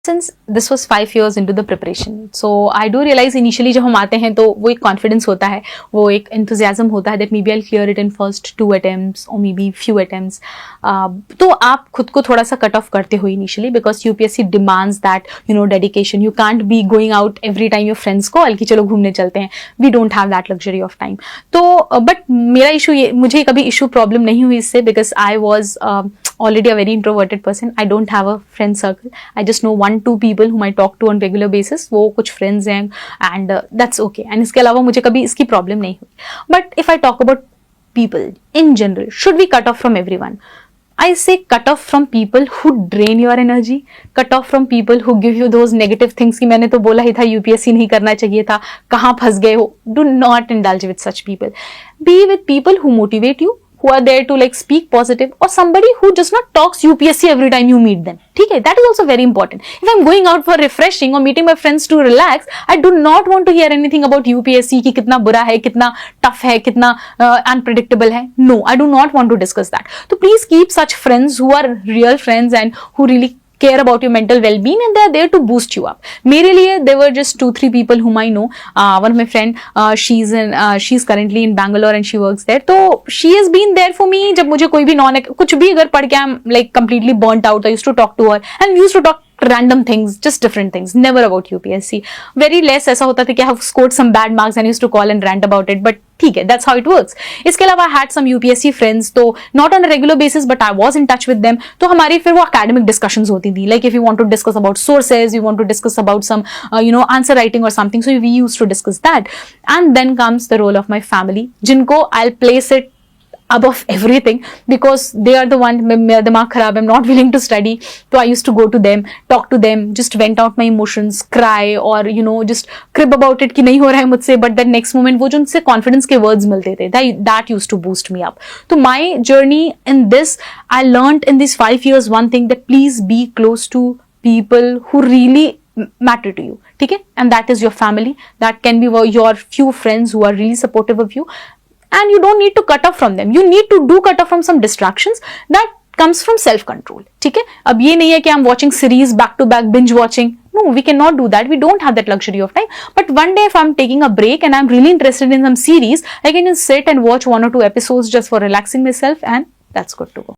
Since this was 5 years into the preparation, so I do realize initially जब हम आते हैं तो वो एक confidence होता है, वो एक enthusiasm होता है that maybe I'll clear it in first 2 attempts or maybe few attempts. तो आप खुद को थोड़ा सा cut off करते हो initially because UPSC demands that dedication. You can't be going out every time your friends call कि चलो घूमने चलते हैं. We don't have that luxury of time. तो but मेरा issue ये मुझे कभी issue problem नहीं हुई इससे because I was already a very introverted person. I don't have a friend circle. I just know 1-2 people whom I talk to on regular basis. वो कुछ friends हैं and that's okay. And इसके अलावा मुझे कभी इसकी problem नहीं हुई. But if I talk about people in general, should we cut off from everyone? I say cut off from people who drain your energy, cut off from people who give you those negative things कि मैंने तो बोला ही था UPSC नहीं करना चाहिए था, कहाँ फंस गए हो. Do not indulge with such people. Be with people who motivate you, who are there to like speak positive, or somebody who just not talks UPSC every time you meet them. ठीक है, that is also very important. If I'm going out for refreshing or meeting my friends to relax, I do not want to hear anything about UPSC कि कितना बुरा है, कितना tough है, कितना unpredictable है. No, I do not want to discuss that. So please keep such friends who are real friends and who really care about your mental well-being and they are there to boost you up. मेरे लिए there were just 2-3 people whom I know. One of my friend, she's currently in Bangalore and she works there. तो she has been there for me जब मुझे कोई भी कुछ भी अगर पढ़ के I'm like completely burnt out. I used to talk to her and we used to talk random things, just different things, never about UPSC. Very less ऐसा होता था कि I have scored some bad marks and I used to call and rant about it, but ठीक है, that's how it works. इसके अलावा I had some UPSC friends, तो not on a regular basis, but I was in touch with them. तो हमारी फिर वो academic discussions होती थी, like if you want to discuss about sources, you want to discuss about some, answer writing or something, so we used to discuss that. And then comes the role of my family, जिनको I'll place it above everything because they are the one मेरा दिमाग खराब है, I'm not willing to study, so I used to go to them, talk to them, just vent out my emotions, cry or just crib about it कि नहीं हो रहा है मुझसे, but then next moment वो जो उनसे confidence के words मिलते थे, that used to boost me up. तो my journey in this, I learned in these 5 years one thing, that please be close to people who really matter to you, ठीक है, and that is your family, that can be your few friends who are really supportive of you. And you don't need to cut off from them. You need to do cut off from some distractions that comes from self-control. ठीक है? अब ये नहीं है कि I'm watching series back to back, binge watching. No, we cannot do that. We don't have that luxury of time. But one day if I'm taking a break and I'm really interested in some series, I can just sit and watch 1 or 2 episodes just for relaxing myself and that's good to go.